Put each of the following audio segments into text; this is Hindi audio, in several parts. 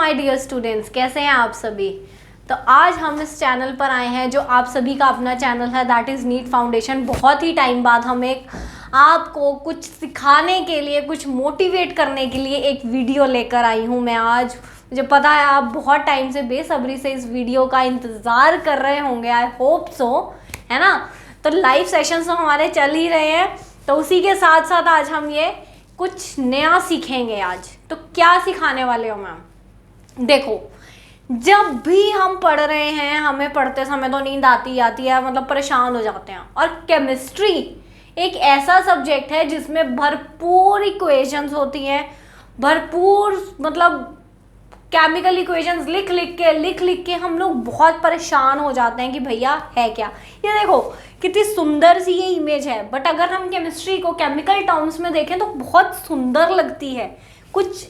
माय डियर स्टूडेंट्स, कैसे हैं आप सभी। तो आज हम इस चैनल पर आए हैं जो आप सभी का अपना चैनल है, दैट इज़ नीट फाउंडेशन। बहुत ही टाइम बाद हम एक आपको कुछ सिखाने के लिए, कुछ मोटिवेट करने के लिए एक वीडियो लेकर आई हूँ मैं आज। मुझे पता है आप बहुत टाइम से बेसब्री से इस वीडियो का इंतज़ार कर रहे होंगे, आई होप सो, है ना। तो लाइव सेशंस तो हमारे चल ही रहे हैं, तो उसी के साथ साथ आज हम ये कुछ नया सीखेंगे। आज तो क्या सिखाने वाले हो मैम, देखो जब भी हम पढ़ रहे हैं हमें पढ़ते समय तो नींद आती है, मतलब परेशान हो जाते हैं। और केमिस्ट्री एक ऐसा सब्जेक्ट है जिसमें भरपूर इक्वेशंस होती हैं, भरपूर मतलब केमिकल इक्वेशंस लिख लिख के हम लोग बहुत परेशान हो जाते हैं कि भैया है क्या। ये देखो कितनी सुंदर सी ये इमेज है, बट अगर हम केमिस्ट्री को केमिकल टर्म्स में देखें तो बहुत सुंदर लगती है, कुछ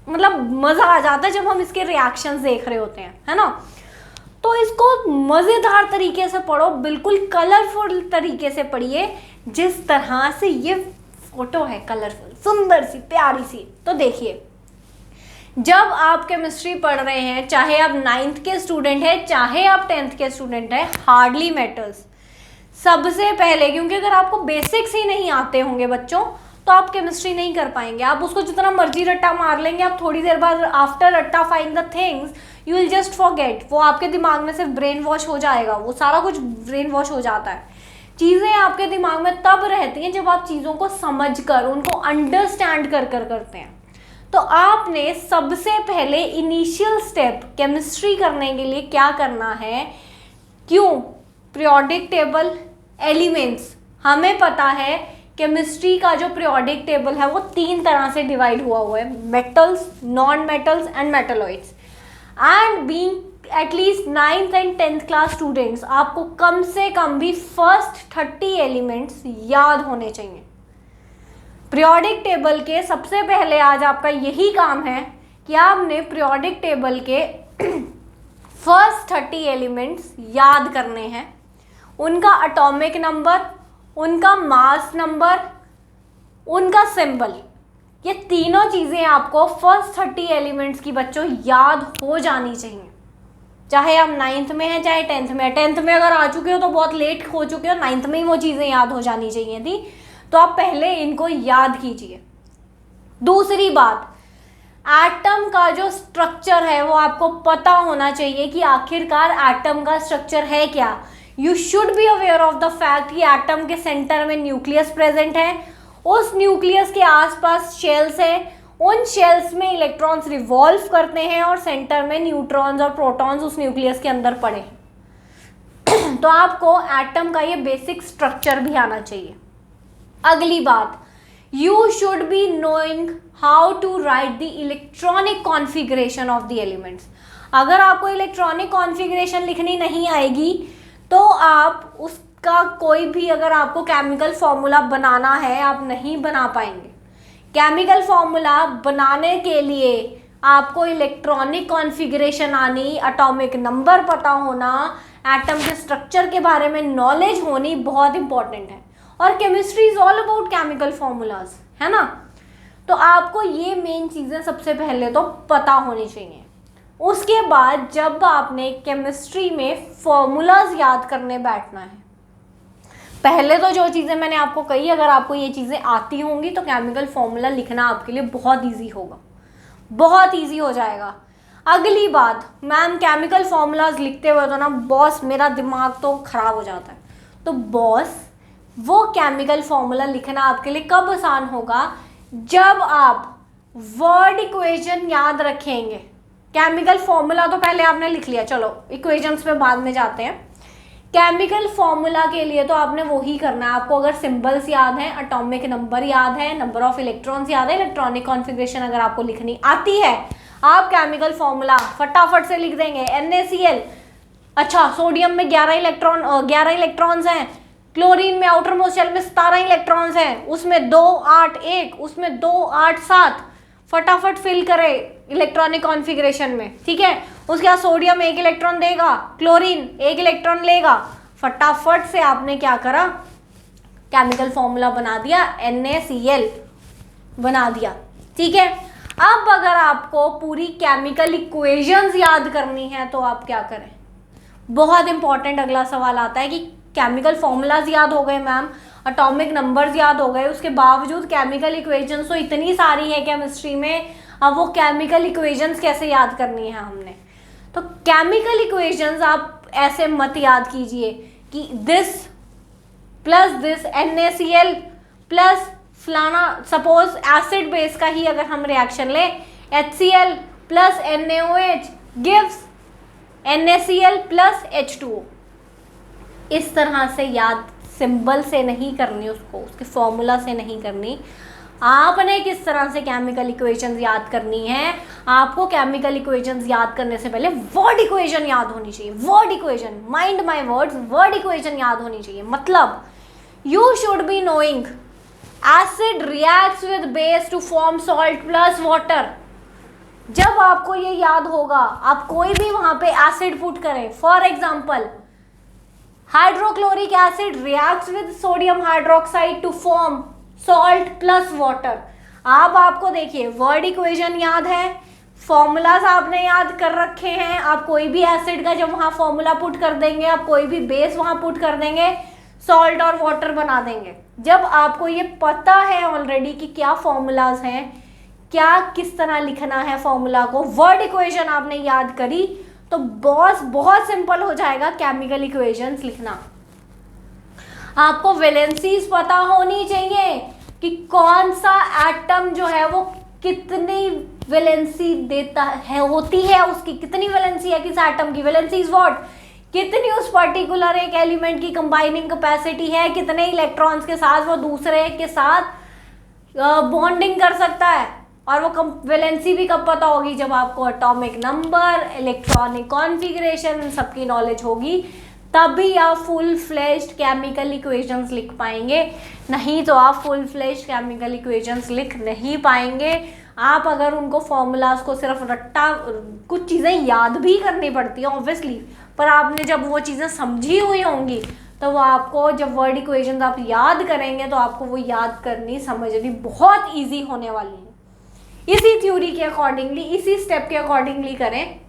मतलब मज़ा आ जाता है जब हम इसके रिएक्शंस देख रहे होते हैं, है ना। तो इसको मज़ेदार तरीके से पढ़ो, बिल्कुल कलरफुल तरीके से पढ़िए, जिस तरह से ये फोटो है कलरफुल, सुंदर सी, प्यारी सी। तो देखिए, जब आप केमिस्ट्री पढ़ रहे हैं, चाहे आप 9th के स्टूडेंट हैं, चाहे आप 10th के स्टूडेंट हैं, हार्डली मैटर्स। सबसे पहले, क्योंकि अगर आपको बेसिक्स ही नहीं आते होंगे बच्चों, तो आप केमिस्ट्री नहीं कर पाएंगे। आप उसको जितना मर्जी रट्टा मार लेंगे, आप थोड़ी देर बाद आफ्टर रट्टा find the things you will just forget. वो आपके दिमाग में सिर्फ ब्रेन वॉश हो जाएगा, वो सारा कुछ ब्रेन वॉश हो जाता है। चीज़ें आपके दिमाग में तब रहती हैं जब आप चीज़ों को समझ कर, उनको अंडरस्टैंड कर करते हैं। तो आपने सबसे पहले इनिशियल स्टेप केमिस्ट्री करने के लिए क्या करना है, क्यों पीरियोडिक टेबल, एलिमेंट्स। हमें पता है केमिस्ट्री का जो पीरियोडिक टेबल है वो 3 तरह से डिवाइड हुआ है, metals, non metals and metalloids. And being at least 9th and 10th class students, आपको कम से कम भी फर्स्ट 30 एलिमेंट्स याद होने चाहिए। पीरियोडिक टेबल के सबसे पहले आज आपका यही काम है कि आपने पीरियोडिक टेबल के फर्स्ट 30 एलिमेंट्स याद करने हैं, उनका एटॉमिक नंबर, उनका मास नंबर, उनका सिंबल। ये तीनों चीज़ें आपको फर्स्ट 30 एलिमेंट्स की बच्चों याद हो जानी चाहिए, चाहे आप 9th में हैं चाहे 10th में है। 10th में अगर आ चुके हो तो बहुत लेट हो चुके हो, 9th में ही वो चीज़ें याद हो जानी चाहिए थी, तो आप पहले इनको याद कीजिए। दूसरी बात, एटम का जो स्ट्रक्चर है वो आपको पता होना चाहिए कि आखिरकार एटम का स्ट्रक्चर है क्या। You should be aware of the fact कि एटम के सेंटर में न्यूक्लियस प्रेजेंट है, उस न्यूक्लियस के आसपास शेल्स है, उन शेल्स में इलेक्ट्रॉन्स रिवॉल्व करते हैं और सेंटर में न्यूट्रॉन्स और प्रोटॉन्स उस न्यूक्लियस के अंदर पड़े हैं। तो आपको एटम का ये बेसिक स्ट्रक्चर भी आना चाहिए। अगली बात, you should be knowing how to write the electronic configuration of the elements. अगर आपको इलेक्ट्रॉनिक कॉन्फ़िगरेशन लिखनी नहीं आएगी तो आप उसका कोई भी, अगर आपको केमिकल फॉर्मूला बनाना है, आप नहीं बना पाएंगे। केमिकल फॉर्मूला बनाने के लिए आपको इलेक्ट्रॉनिक कॉन्फ़िगरेशन आनी, एटॉमिक नंबर पता होना, एटम के स्ट्रक्चर के बारे में नॉलेज होनी बहुत इंपॉर्टेंट है। और chemistry is all about chemical formulas, है ना। तो आपको ये मेन चीज़ें सबसे पहले तो पता होनी चाहिए। उसके बाद जब आपने केमिस्ट्री में फॉर्मूलाज याद करने बैठना है, पहले तो जो चीज़ें मैंने आपको कही, अगर आपको ये चीज़ें आती होंगी तो केमिकल फॉर्मूला लिखना आपके लिए बहुत ईजी होगा, बहुत ईजी हो जाएगा। अगली बात, मैम केमिकल फॉर्मूलाज लिखते हुए तो ना बॉस मेरा दिमाग तो ख़राब हो जाता है। तो बॉस, वो केमिकल फॉर्मूला लिखना आपके लिए कब आसान होगा, जब आप वर्ड इक्वेशन याद रखेंगे। केमिकल फॉर्मूला तो पहले आपने लिख लिया, चलो इक्वेशंस में बाद में जाते हैं। केमिकल फॉर्मूला के लिए तो आपने वही करना है, आपको अगर सिंबल्स याद हैं, एटॉमिक नंबर याद है, नंबर ऑफ इलेक्ट्रॉन्स याद है, इलेक्ट्रॉनिक कॉन्फ़िगरेशन अगर आपको लिखनी आती है, आप केमिकल फॉर्मूला फटाफट से लिख देंगे। NaCl, अच्छा सोडियम में 11 इलेक्ट्रॉन्स हैं, क्लोरीन में आउटर मोस्ट शेल में 17 इलेक्ट्रॉन्स हैं, उसमें 2 8 1, उसमें 2 8 7, फटाफट फिल करें इलेक्ट्रॉनिक कॉन्फ़िगरेशन में, ठीक है। उसके बाद सोडियम 1 इलेक्ट्रॉन देगा, क्लोरीन 1 इलेक्ट्रॉन लेगा, फटाफट से आपने क्या करा, केमिकल फॉर्मूला बना दिया, NaCl बना दिया, ठीक है। अब अगर आपको पूरी केमिकल इक्वेशंस याद करनी है तो आप क्या करें? बहुत इंपॉर्टेंट अगला सवाल आता है कि केमिकल फॉर्मूलाज याद हो गए मैम, एटॉमिक नंबर्स याद हो गए, उसके बावजूद केमिकल इक्वेशंस तो इतनी सारी है केमिस्ट्री में, अब वो केमिकल इक्वेशंस कैसे याद करनी है हमने? तो केमिकल इक्वेशंस आप ऐसे मत याद कीजिए कि this plus this NaCl plus फलाना, सपोज एसिड बेस का ही अगर हम रिएक्शन लें, HCl plus NaOH gives NaCl plus H2O। इस तरह से याद सिंबल से नहीं करनी उसको, उसके फॉर्मूला से नहीं करनी। आपने किस तरह से केमिकल इक्वेशंस याद करनी है? आपको केमिकल इक्वेशंस याद करने से पहले वर्ड इक्वेशन याद होनी चाहिए। Word equation, mind my words, word equation याद होनी चाहिए। मतलब you should be knowing acid reacts with base to form salt plus water. जब आपको ये याद होगा, आप कोई भी वहां पे एसिड पुट करें, for example hydrochloric acid reacts with sodium hydroxide to form salt plus water. अब आपको देखिए वर्ड इक्वेशन याद है, फॉर्मूलाज आपने याद कर रखे हैं। आप कोई भी एसिड का जब वहां फॉर्मूला पुट कर देंगे, आप कोई भी बेस वहां पुट कर देंगे, सॉल्ट और वाटर बना देंगे। जब आपको ये पता है ऑलरेडी कि क्या फॉर्मूलाज हैं, क्या किस तरह लिखना है फॉर्मूला को, वर्ड इक्वेशन आपने याद करी, तो बहुत सिंपल हो जाएगा केमिकल इक्वेशंस लिखना। आपको वैलेंसीज पता होनी चाहिए कि कौन सा एटम जो है वो कितनी वैलेंसी देता है, होती है उसकी कितनी वैलेंसी है, किस एटम की वैलेंसी इज व्हाट, कितनी उस पर्टिकुलर एक एलिमेंट की कंबाइनिंग कैपेसिटी है, कितने इलेक्ट्रॉन्स के साथ वो दूसरे के साथ बॉन्डिंग कर सकता है। और वो वैलेंसी भी कब पता होगी? जब आपको एटॉमिक नंबर, इलेक्ट्रॉनिक कॉन्फ़िगरेशन, इन सबकी नॉलेज होगी, तभी आप फुल फ्लेश्ड केमिकल इक्वेशंस लिख पाएंगे। नहीं तो आप फुल फ्लेश्ड केमिकल इक्वेशंस लिख नहीं पाएंगे। आप अगर उनको फॉर्मूलाज को सिर्फ रट्टा, कुछ चीज़ें याद भी करनी पड़ती हैं ऑब्वियसली, पर आपने जब वो चीज़ें समझी हुई होंगी तो वो आपको, जब वर्ड इक्वेशंस आप याद करेंगे तो आपको वो याद करनी, समझनी बहुत ईजी होने वाली है। इसी थ्योरी के अकॉर्डिंगली, इसी स्टेप के अकॉर्डिंगली करें।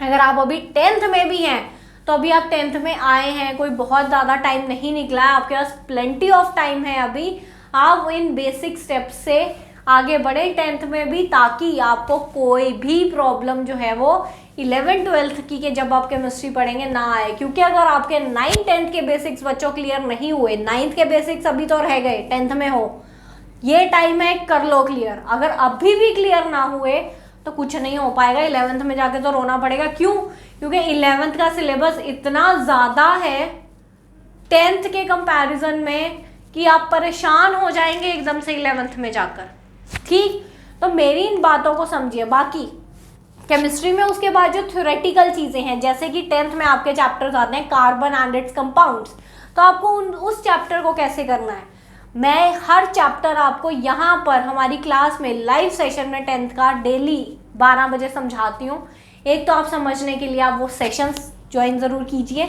अगर आप अभी 10th में भी हैं तो अभी आप 10th में आए हैं, कोई बहुत ज़्यादा टाइम नहीं निकला है, आपके पास प्लेंटी ऑफ टाइम है अभी। आप इन बेसिक स्टेप्स से आगे बढ़े 10th में भी, ताकि आपको कोई भी प्रॉब्लम जो है वो 11th 12th की के जब आप केमिस्ट्री पढ़ेंगे ना आए। क्योंकि अगर आपके 9th 10th के बेसिक्स बच्चों क्लियर नहीं हुए, 9th के बेसिक्स अभी तो रह गए, 10th में हो, ये टाइम है कर लो क्लियर। अगर अभी भी क्लियर ना हुए तो कुछ नहीं हो पाएगा, 11th में जाके तो रोना पड़ेगा। क्यों? क्योंकि 11th का सिलेबस इतना ज़्यादा है 10th के कंपैरिजन में कि आप परेशान हो जाएंगे एकदम से 11th में जाकर। ठीक, तो मेरी इन बातों को समझिए। बाकी केमिस्ट्री में उसके बाद जो थ्योरेटिकल चीज़ें हैं, जैसे कि 10th में आपके चैप्टर्स आते हैं कार्बन एंड इट्स कंपाउंड्स, तो आपको उस चैप्टर को कैसे करना है, मैं हर चैप्टर आपको यहाँ पर हमारी क्लास में लाइव सेशन में 10th का डेली 12 बजे समझाती हूँ। एक तो आप समझने के लिए आप वो सेशंस ज्वाइन ज़रूर कीजिए।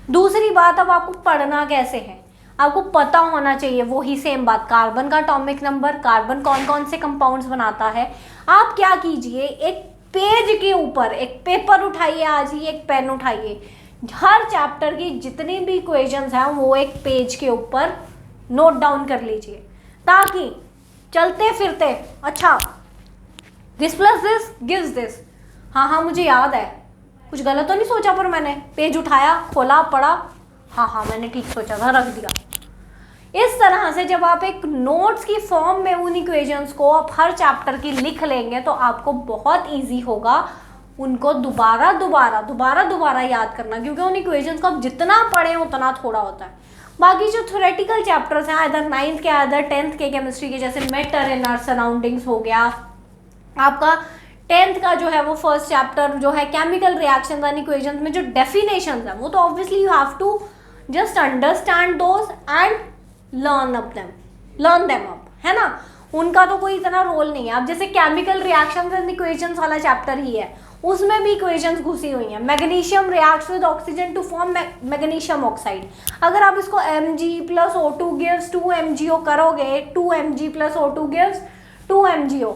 दूसरी बात, अब आपको पढ़ना कैसे है, आपको पता होना चाहिए वही सेम बात, कार्बन का एटॉमिक नंबर, कार्बन कौन कौन से कंपाउंड्स बनाता है। आप क्या कीजिए, एक पेज के ऊपर एक पेपर उठाइए, आज ही एक पेन उठाइए, हर चैप्टर की जितनी भी इक्वेशंस हैं वो एक पेज के ऊपर नोट डाउन कर लीजिए, ताकि चलते फिरते, अच्छा this plus this gives this, हाँ मुझे याद है, कुछ गलत तो नहीं सोचा, पर मैंने पेज उठाया, खोला, पढ़ा, हाँ मैंने ठीक सोचा था, रख दिया। इस तरह से जब आप एक नोट्स की फॉर्म में उन इक्वेशंस को आप हर चैप्टर की लिख लेंगे तो आपको बहुत ईजी होगा उनको दोबारा याद करना, क्योंकि उन इक्वेशंस को आप जितना पढ़ें उतना थोड़ा होता है। बाकी जो थ्योरेटिकल चैप्टर्स हैं इधर 9th के इधर 10th के केमिस्ट्री के, जैसे मैटर इन आवर सराउंडिंग्स हो गया, आपका 10th का जो है वो फर्स्ट चैप्टर जो है केमिकल रिएक्शंस एंड इक्वेशंस में जो डेफिनेशंस हैं वो तो obviously you have to just understand those and learn them up, है ना। उनका तो कोई इतना रोल नहीं है। अब जैसे केमिकल रिएक्शंस एंड इक्वेशंस वाला चैप्टर ही है, उसमें भी इक्वेशंस घुसी हुई हैं। Magnesium reacts with oxygen to form magnesium oxide. अगर आप इसको Mg + O2 गिव्स 2 MgO करोगे, 2 Mg + O2 गिव्स 2 MgO,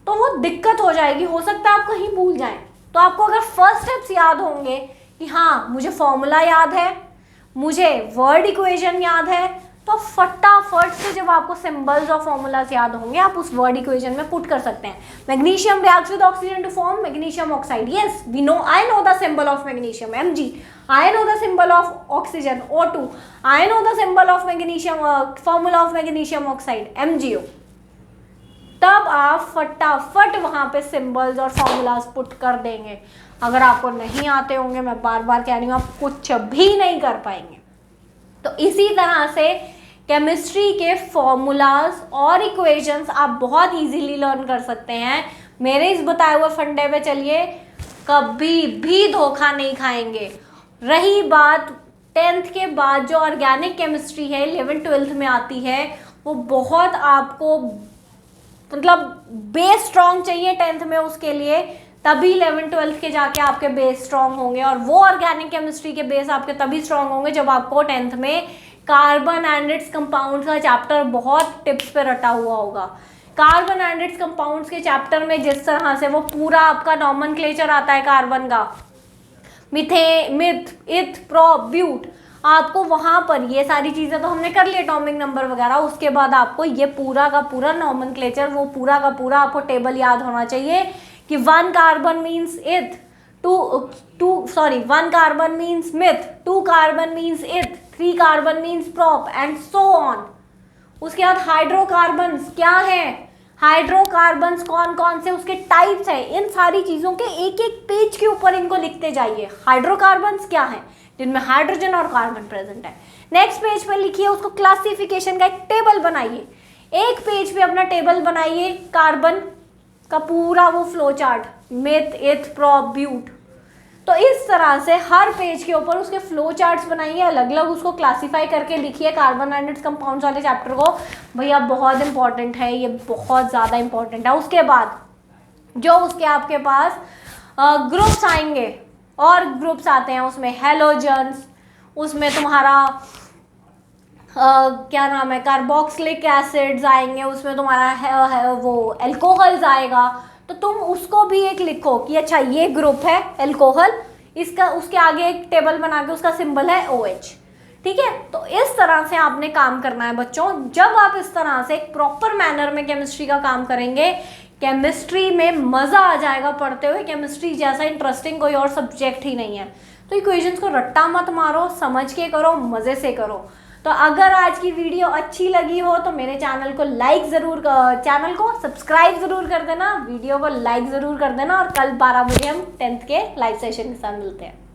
तो वो दिक्कत हो जाएगी, हो सकता है आप कहीं भूल जाएं। तो आपको अगर फर्स्ट स्टेप्स याद होंगे कि हाँ मुझे फॉर्मूला याद है, मुझे वर्ड इक्वेशन याद है, तो फटाफट से जब आपको सिंबल्स और फॉर्मूलाज याद होंगे आप उस वर्ड इक्वेशन में पुट कर सकते हैं। Magnesium reacts with oxygen to form magnesium oxide, yes we know, I know the symbol of magnesium Mg, I know the symbol of oxygen O2, I know the symbol of magnesium, formula of magnesium oxide MgO। तब आप फटाफट वहां पे सिंबल्स और फॉर्मूलाज पुट कर देंगे। अगर आपको नहीं आते होंगे, मैं बार बार कह रही हूँ, आप कुछ भी नहीं कर पाएंगे। तो इसी तरह से केमिस्ट्री के फॉर्मूलाज और इक्वेशंस आप बहुत इजीली लर्न कर सकते हैं। मेरे इस बताए हुए फंडे पे चलिए, कभी भी धोखा नहीं खाएंगे। रही बात 10th के बाद जो ऑर्गेनिक केमिस्ट्री है 11th 12th में आती है, वो बहुत आपको मतलब बेस स्ट्रॉन्ग चाहिए 10th में, उसके लिए तभी 11th 12th के जाके आपके बेस स्ट्रॉन्ग होंगे। और वो ऑर्गेनिक केमिस्ट्री के बेस आपके तभी स्ट्रॉन्ग होंगे जब आपको 10th में कार्बन एंड इट्स कंपाउंड्स का चैप्टर बहुत टिप्स पे रटा हुआ होगा। कार्बन एंड इट्स कंपाउंड्स के चैप्टर में जिस तरह से वो पूरा आपका नॉमेनक्लेचर आता है कार्बन का, मिथे, मिथ, इथ, प्रो, ब्यूट, आपको वहाँ पर ये सारी चीज़ें तो हमने कर ली, एटॉमिक नंबर वगैरह, उसके बाद आपको ये पूरा का पूरा नॉमेनक्लेचर, वो पूरा का पूरा आपको टेबल याद होना चाहिए कि 1 कार्बन मीन्स इथ, 1 carbon means myth, 2 carbon means इथ, 3 carbon means prop and so on. उसके बाद हाइड्रोकार्बन्स क्या है, हाइड्रोकार्बन्स कौन कौन से उसके टाइप्स हैं, इन सारी चीज़ों के एक एक पेज के ऊपर इनको लिखते जाइए। हाइड्रोकार्बन्स क्या है, जिनमें हाइड्रोजन और कार्बन प्रेजेंट है। नेक्स्ट पेज पे लिखिए, उसको क्लासिफिकेशन का एक टेबल बनाइए। एक पेज पे अपना टेबल बनाइए कार्बन का पूरा वो फ्लो चार्ट, मिथ, इथ, प्रो, ब्यूट। तो इस तरह से हर पेज के ऊपर उसके फ्लो चार्ट्स बनाइए, अलग अलग उसको क्लासीफाई करके लिखिए कार्बन एंड इट्स कंपाउंड्स वाले चैप्टर को। भैया बहुत इंपॉर्टेंट है ये, बहुत ज़्यादा इंपॉर्टेंट है। उसके बाद जो उसके आपके पास ग्रुप्स आएंगे, और ग्रुप्स आते हैं उसमें हेलोजन्स, उसमें तुम्हारा क्या नाम है, कार्बोक्सिलिक एसिड्स आएंगे, उसमें तुम्हारा वो एल्कोहल्स आएगा। तो तुम उसको भी एक लिखो कि अच्छा ये ग्रुप है एल्कोहल, इसका उसके आगे एक टेबल बना के उसका सिंबल है OH। ठीक है, तो इस तरह से आपने काम करना है बच्चों। जब आप इस तरह से एक प्रॉपर मैनर में केमिस्ट्री का काम करेंगे, केमिस्ट्री में मज़ा आ जाएगा पढ़ते हुए। केमिस्ट्री जैसा इंटरेस्टिंग कोई और सब्जेक्ट ही नहीं है। तो इक्वेशंस को रट्टा मत मारो, समझ के करो, मज़े से करो। तो अगर आज की वीडियो अच्छी लगी हो तो मेरे चैनल को सब्सक्राइब ज़रूर कर देना, वीडियो को लाइक ज़रूर कर देना, और कल 12 बजे हम 10th के लाइव सेशन के साथ मिलते हैं।